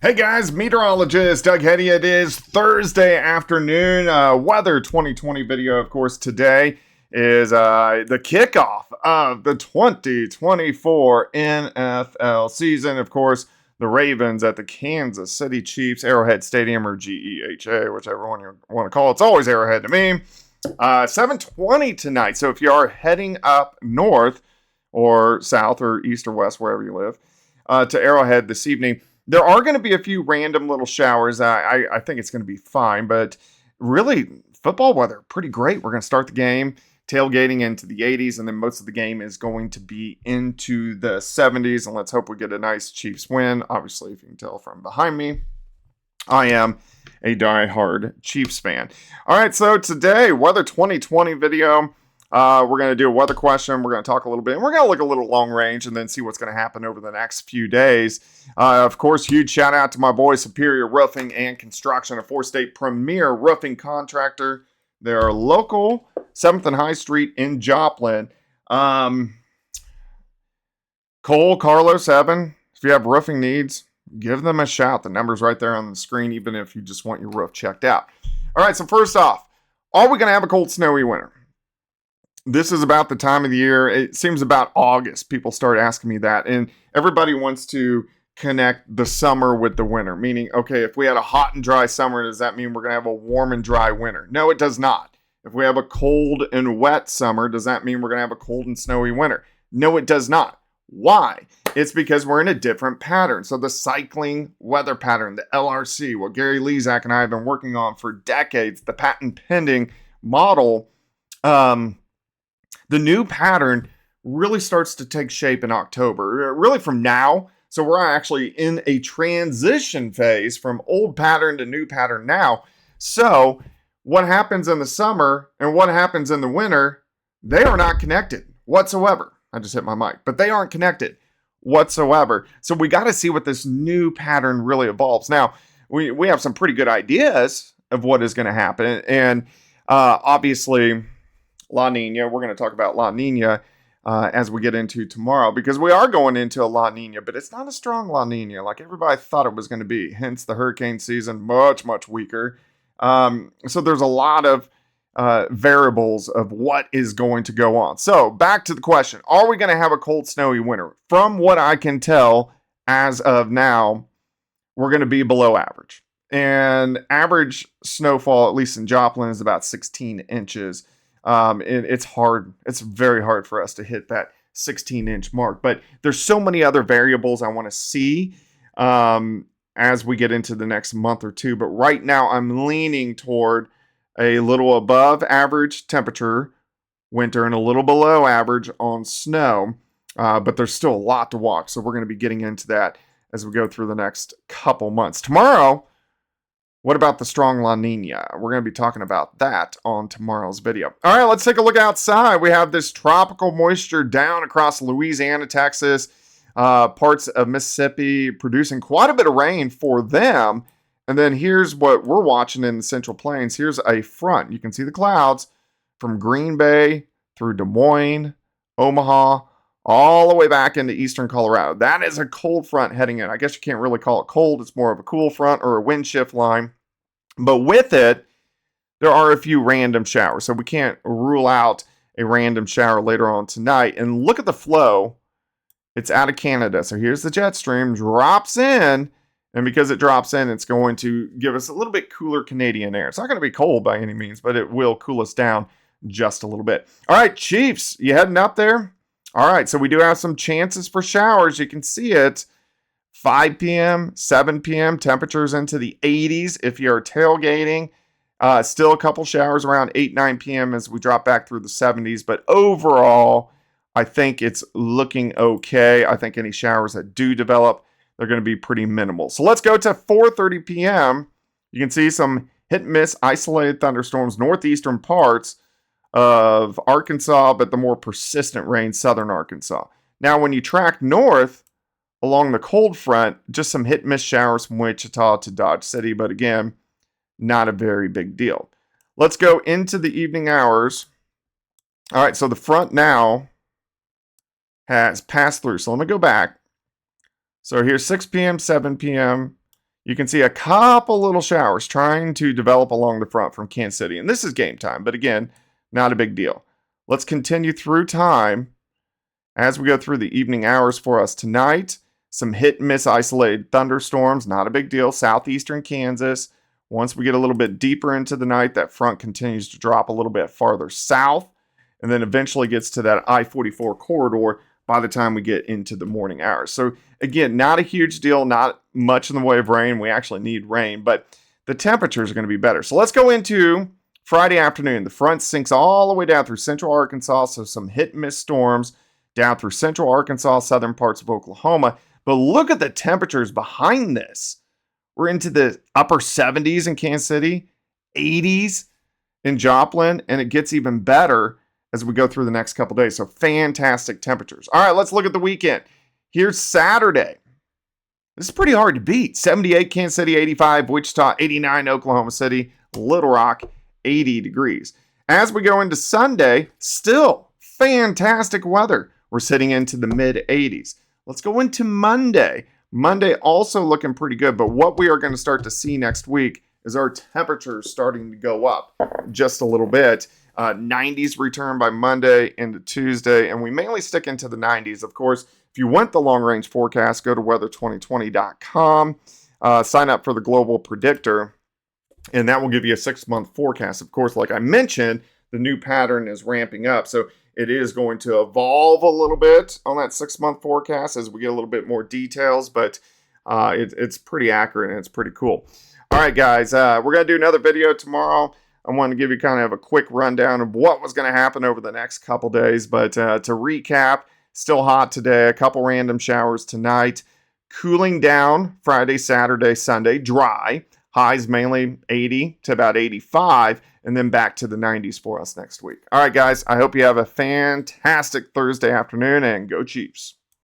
Hey guys, meteorologist Doug Hetty. It is Thursday afternoon. Weather 2020 video, of course, today is the kickoff of the 2024 NFL season. Of course, the Ravens at the Kansas City Chiefs, Arrowhead Stadium, or GEHA, whichever one you want to call it. It's always Arrowhead to me. 7:20 tonight. So if you are heading up north or south or east or west, wherever you live, to Arrowhead this evening, there are going to be a few random little showers. I think it's going to be fine, but really, football weather, pretty great. We're going to start the game tailgating into the 80s, and then most of the game is going to be into the 70s, and let's hope we get a nice Chiefs win. Obviously, if you can tell from behind me, I am a diehard Chiefs fan. All right, so today, Weather 2020 video. We're going to do a weather question. We're going to talk a little bit. And we're going to look a little long range and then see what's going to happen over the next few days. Of course, huge shout out to my boy Superior Roofing and Construction, a four-state premier roofing contractor. They're local, 7th and High Street in Joplin. Cole, Carlos, Evan, if you have roofing needs, give them a shout. The number's right there on the screen, even if you just want your roof checked out. All right, so first off, are we going to have a cold, snowy winter? This is about the time of the year. It seems about August. People start asking me that. And everybody wants to connect the summer with the winter. Meaning, okay, if we had a hot and dry summer, does that mean we're going to have a warm and dry winter? No, it does not. If we have a cold and wet summer, does that mean we're going to have a cold and snowy winter? No, it does not. Why? It's because we're in a different pattern. So the cycling weather pattern, the LRC, what Gary Lezak and I have been working on for decades, the patent pending model, the new pattern really starts to take shape in October, really from now. So we're actually in a transition phase from old pattern to new pattern now. So what happens in the summer and what happens in the winter, they are not connected whatsoever. I just hit my mic, but they aren't connected whatsoever. So we got to see what this new pattern really evolves. Now, we have some pretty good ideas of what is going to happen. And obviously, La Nina. We're going to talk about La Nina as we get into tomorrow, because we are going into a La Nina, but it's not a strong La Nina like everybody thought it was going to be. Hence the hurricane season, much, much weaker. So there's a lot of variables of what is going to go on. So back to the question, are we going to have a cold, snowy winter? From what I can tell as of now, we're going to be below average. And average snowfall, at least in Joplin, is about 16 inches. It's hard. It's very hard for us to hit that 16-inch mark. But there's so many other variables I want to see as we get into the next month or two. But right now, I'm leaning toward a little above average temperature winter and a little below average on snow. But there's still a lot to watch. So we're going to be getting into that as we go through the next couple months. Tomorrow, what about the strong La Nina? We're going to be talking about that on tomorrow's video. All right, let's take a look outside. We have this tropical moisture down across Louisiana, Texas, parts of Mississippi, producing quite a bit of rain for them. And then here's what we're watching in the Central Plains. Here's a front. You can see the clouds from Green Bay through Des Moines, Omaha, all the way back into eastern Colorado. That is a cold front heading in. I guess you can't really call it cold. It's more of a cool front or a wind shift line. But with it, there are a few random showers. So we can't rule out a random shower later on tonight. And look at the flow. It's out of Canada. So here's the jet stream, drops in. And because it drops in, it's going to give us a little bit cooler Canadian air. It's not going to be cold by any means, but it will cool us down just a little bit. All right, Chiefs, you heading up there? All right, so we do have some chances for showers. You can see it. 5 p.m., 7 p.m., temperatures into the 80s if you're tailgating. Still a couple showers around 8, 9 p.m. as we drop back through the 70s. But overall, I think it's looking okay. I think any showers that do develop, they're going to be pretty minimal. So let's go to 4:30 p.m. You can see some hit and miss isolated thunderstorms, northeastern parts of Arkansas, but the more persistent rain, southern Arkansas. Now, when you track north, along the cold front, just some hit and miss showers from Wichita to Dodge City, but again, not a very big deal. Let's go into the evening hours. All right, so the front now has passed through. So let me go back. So here's 6 p.m., 7 p.m. You can see a couple little showers trying to develop along the front from Kansas City. And this is game time, but again, not a big deal. Let's continue through time as we go through the evening hours for us tonight. Some hit and miss isolated thunderstorms, not a big deal. Southeastern Kansas. Once we get a little bit deeper into the night, that front continues to drop a little bit farther south and then eventually gets to that I-44 corridor by the time we get into the morning hours. So again, not a huge deal, not much in the way of rain. We actually need rain, but the temperatures are going to be better. So let's go into Friday afternoon. The front sinks all the way down through central Arkansas, so some hit and miss storms down through central Arkansas, southern parts of Oklahoma. But look at the temperatures behind this. We're into the upper 70s in Kansas City, 80s in Joplin, and it gets even better as we go through the next couple days. So fantastic temperatures. All right, let's look at the weekend. Here's Saturday. This is pretty hard to beat. 78 Kansas City, 85 Wichita, 89 Oklahoma City, Little Rock, 80 degrees. As we go into Sunday, still fantastic weather. We're sitting into the mid 80s. Let's go into Monday. Monday also looking pretty good, but what we are going to start to see next week is our temperatures starting to go up just a little bit. 90s return by Monday into Tuesday, and we mainly stick into the 90s. Of course, if you want the long-range forecast, go to weather2020.com, sign up for the Global Predictor, and that will give you a 6-month forecast. Of course, like I mentioned, the new pattern is ramping up, so it is going to evolve a little bit on that 6-month forecast as we get a little bit more details, but it's pretty accurate and it's pretty cool. All right, guys, we're going to do another video tomorrow. I wanted to give you kind of a quick rundown of what was going to happen over the next couple days, but to recap, still hot today, a couple random showers tonight, cooling down Friday, Saturday, Sunday, dry, highs mainly 80 to about 85, and then back to the 90s for us next week. All right, guys, I hope you have a fantastic Thursday afternoon, and go Chiefs.